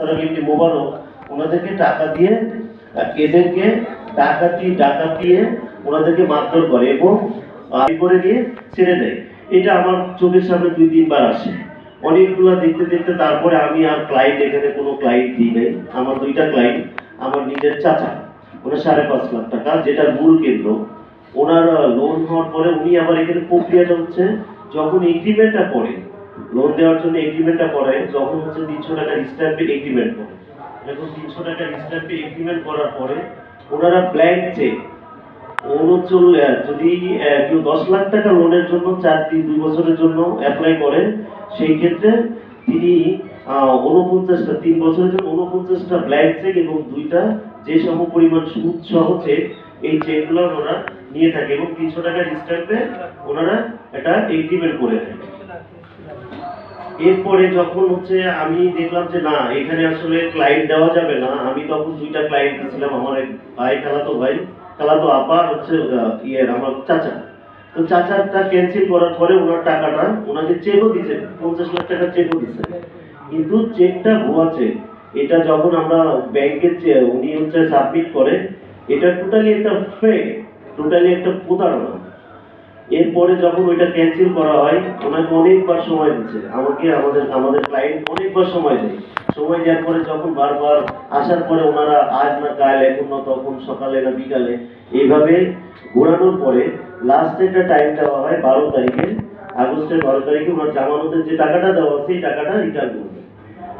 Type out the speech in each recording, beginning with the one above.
তারা কিন্তু মোবারক ওনাদেরকে টাকা দিয়ে এদেরকে টাকা দিয়ে ওনাদেরকে মারধর করে এবং করে দিয়ে ছেড়ে দেয়। এটা আমার চোখের সামনে 2-3 বার আসে। অনেকগুলো দেখতে দেখতে তারপরে আমি আর ক্লায়েন্ট এখানে কোনো ক্লায়েন্ট দিই নাই। আমার 2টা ক্লায়েন্ট, আমার নিজের চাচা, ওনার 5.5 লাখ টাকা যেটার মূল কেন্দ্র। ওনার লোন হওয়ার পরে উনি আবার এখানে প্রক্রিয়াটা হচ্ছে যখন এগ্রিমেন্টটা করে, লোন দেওয়ার জন্য এগ্রিমেন্টটা করে, যখন হচ্ছে 300 টাকার স্ট্যাম্পে এগ্রিমেন্ট করে। যখন 300 টাকার স্ট্যাম্পে এগ্রিমেন্ট করার পরে ওনারা ব্ল্যাঙ্ক চেক যদি কেউ 10 লাখ টাকা লোনের জন্য 2 বছরের জন্য অ্যাপ্লাই করেন, সেই ক্ষেত্রে তিনি 49টা 3 বছরের জন্য 49টা ব্ল্যাঙ্ক চেক এবং 2টা যে সম পরিমাণ সুদ সহ চেক, এই চেকগুলো ওনারা নিয়ে থাকে এবং 300 টাকার স্ট্যাম্পে ওনারা এটা এগ্রিমেন্ট করে দেয়। এরপরে যখন হচ্ছে আমি দেখলাম যে না, এখানে আসলে ক্লায়েন্ট দেওয়া যাবে না, আমি তখন 2টা ক্লায়েন্ট ছিলাম, আমার এক ভাই, খালাতো আপা হচ্ছে আমার চাচা। তো চাচারটা ক্যান্সেল করার পরে ওনার টাকাটা ওনাকে চেকও দিচ্ছে, 50 লাখ টাকা চেকও দিচ্ছে, কিন্তু চেকটা ভুয়া চেক। এটা যখন আমরা ব্যাংকের উনি হচ্ছে সাবমিট করে, এটা টোটালি একটা ফেক, টোটালি একটা প্রতারণা। এরপরে যখন ওইটা ক্যান্সেল করা হয়, ওনাকে অনেকবার সময় দিচ্ছে, আমাকে আমাদের ক্লায়েন্ট অনেকবার সময় দেয়। সময় দেওয়ার পরে যখন বারবার আসার পরে ওনারা আজ না কাল, এখন না তখন, সকালে না বিকালে, এইভাবে ঘোরানোর পরে লাস্টে একটা টাইম দেওয়া হয় 12 তারিখে, আগস্টের 12 তারিখে ওনার জামানতের যে টাকাটা দেওয়া সেই টাকাটা রিটার্ন করবে।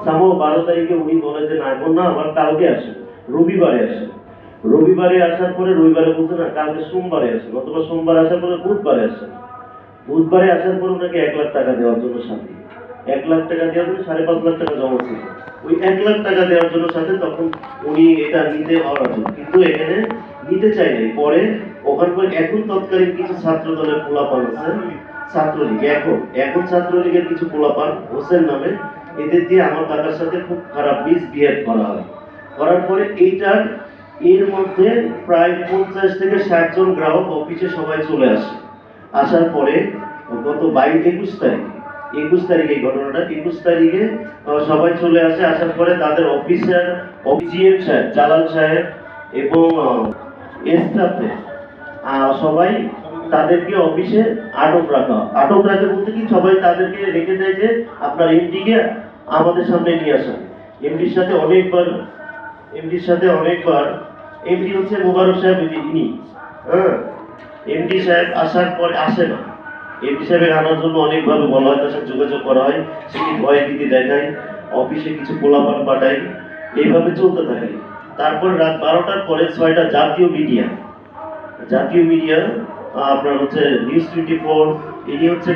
সামো 12 তারিখে উনি বলে যে না, এখন না, আবার কালকে আসে, রবিবারে আসে। রবিবারে আসার পরে রবিবারে বলছে না, কালকে সোমবারে আসেন, অথবা সোমবার আসার পরে বুধবারে আসেন। বুধবারে আসার পর ওনাকে 1 লাখ টাকা দেওয়ার জন্য সাথে 1 লাখ টাকা দেওয়ার জন্য 5.5 লাখ টাকা জমা ছিল। ওই 1 লাখ টাকা দেওয়ার জন্য সাথে তখন উনি এটা নিতে অরাজি, কিন্তু এখানে নিতে চাই নাই। পরে ওখানকার এখন তৎকালীন কিছু ছাত্র দলের পোলাপান আছে, ছাত্রলীগ, এখন ছাত্রলীগের কিছু পোলাপান হোসেন নামে, এদের দিয়ে আমার কাকার সাথে খুব খারাপ মিসবিহেভ করা হয়। করার পরে এর মধ্যে প্রায় 50 থেকে 60 জন গ্রাহক অফিসে সবাই চলে আসে। আসার পরে গত 21 তারিখে এই ঘটনাটা, 21 তারিখে সবাই চলে আসে। আসার পরে তাদের অফিসার, জিএম সাহেব, জালাল সাহেব এবং স্টাফে সবাই তাদেরকে অফিসে আটক রাখে বলতে কি, সবাই তাদেরকে রেখে দেয় যে আপনার এমডিকে আমাদের সামনে নিয়ে আসেন। এমডির সাথে অনেকবার এমডি হচ্ছে মোবারক সাহেব, ইনি এমডি সাহেব আসার পরে আসে না। এমডি সাহেবের আনার জন্য অনেকভাবে বলা হয়, তার সাথে যোগাযোগ করা হয়, সেটি ভয় ভীতি দেখায়, অফিসে কিছু পোলাপান পাঠায়, এইভাবে চলতে থাকে। তারপর রাত 12টার পরে 6টা জাতীয় মিডিয়া আপনার হচ্ছে নিউজ 24, ইনি হচ্ছে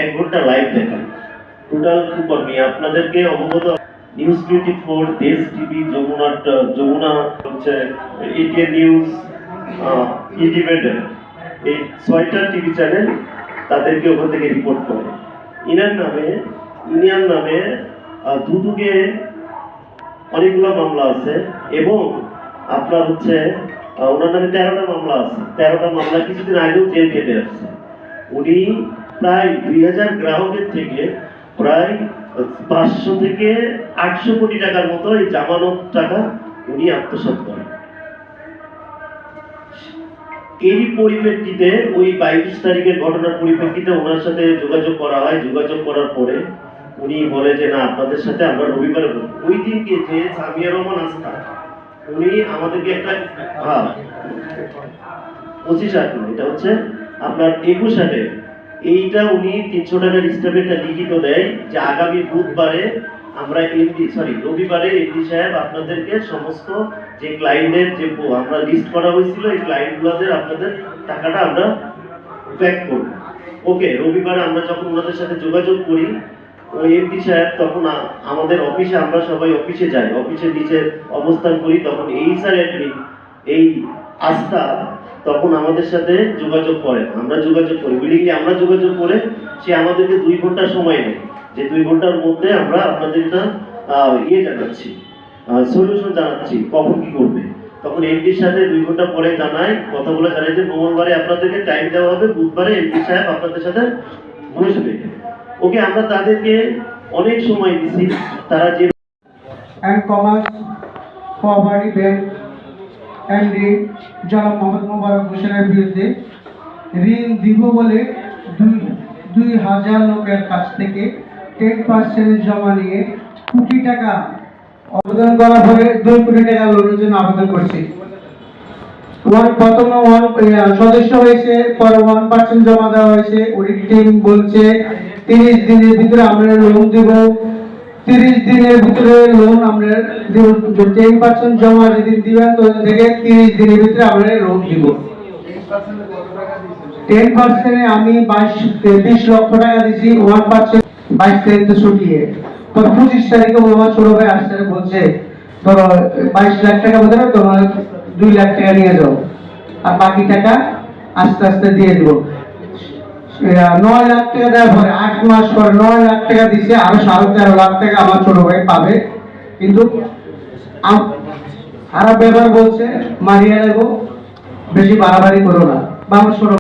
1 ঘন্টা লাইভ দেখায় টোটাল কুকর্মী আপনাদেরকে অবগত। নিউজ 24, দেশ টিভি, যমুনা হচ্ছে এটিএন নিউজ, ইন্ডিপেন্ডেন্ট, এই 6টা টিভি চ্যানেল তাদেরকে ওখান থেকে রিপোর্ট করে। ইনার নামে দুদুকে অনেকগুলো মামলা আছে এবং আপনার হচ্ছে ওনার নামে 13টা মামলা আছে। 13টা মামলা কিছুদিন আগেও জেল খেটে আসছে। উনি প্রায় 2000 গ্রাহকের থেকে প্রায় 500 থেকে 800 কোটি টাকার মতো এই জামানত টাকা উনি আত্মসাৎ করেন। এই পরিপ্রেক্ষিতে ওই 22 তারিখের ঘটনার পরিপ্রেক্ষিতে ওনার সাথে যোগাযোগ করা হয়। যোগাযোগ করার পরে উনি বলে যে না, আপনাদের সাথে আমরা রবিবারে বলবো। ওই দিনকে যে সামিয়া রহমান আস্থা, উনি আমাদেরকে একটা 25 এটা হচ্ছে আপনার 21 এইটা উনি 300 টাকার স্ট্যাম্পে একটা লিখিত দেয় যে আগামী রবিবারে এমডি সাহেব আপনাদেরকে সমস্ত যে ক্লায়েন্টের যে আমরা লিস্ট করা হয়েছিল, এই ক্লায়েন্টগুলোদের আপনাদের টাকাটা আমরা ব্যাক করব। ওকে, রবিবারে আমরা যখন ওনাদের সাথে যোগাযোগ করি, ওই এমডি সাহেব তখন আমাদের অফিসে, আমরা সবাই অফিসে যাই, অফিসের নিচে অবস্থান করি, তখন এই স্যার অ্যাডমিন এই আস্থা তখন আমাদের সাথে যোগাযোগ করেন। আমরা যোগাযোগ করি, বিল্ডিংয়ে আমরা যোগাযোগ করে সে আমাদেরকে 2 ঘন্টা সময় নেয় যে 2 ঘন্টার মধ্যে আমরা আপনাদের জানাচ্ছি, সলিউশন জানাচ্ছি কখন কি করবে। তখন এমডির সাথে 2 ঘন্টা পরে কথাগুলো জানাই যে মঙ্গলবারে আপনাদেরকে টাইম দেওয়া হবে, বুধবারে এমডি সাহেব আপনাদের সাথে বসবে। ওকে, আমরা তাদেরকে অনেক সময় দিচ্ছি, তারা যে and commerce cooperative bank MD জনাব মোহাম্মদ মোবারক হোসেনের বিরুদ্ধে ঋণ দিব বলে 2,000 লোকের কাছ থেকে 10% জমা নিয়ে কোটি টাকা আবেদন করার পরে 2 কোটি টাকা লোনের জন্য আবেদন করছি। প্রথমে সদস্য হয়েছে, পরে 1% জমা দেওয়া হয়েছে। অডিট টিম বলছে 30 দিনের ভিতরে আমরা লোন দিব। 30 দিনের ভিতরে লোন আমরা দিব। 10% জমা যেদিন দিবেন তো থেকে 30 দিনের ভিতরে আমরা লোন দিব। 10% আমি 20 লক্ষ টাকা দিয়েছি, 1% 22 তারিখে ছুটিয়ে। পর 25 তারিখে আমার ছোট ভাই আসছে, বলছে ধরো 22 লাখ টাকা বোধহয় তোমার 2 লাখ টাকা নিয়ে যাও, আর বাকি টাকা আস্তে আস্তে দিয়ে দিব। 9 লাখ টাকা দেওয়ার পরে 8 মাস পর 9 লাখ টাকা দিচ্ছে, আরো 13.5 লাখ টাকা আমার ছোট ভাই পাবে। কিন্তু খারাপ ব্যাপার বলছে, মারিয়া দেবো, বেশি বাড়াবাড়ি করো না বা আমার ছোট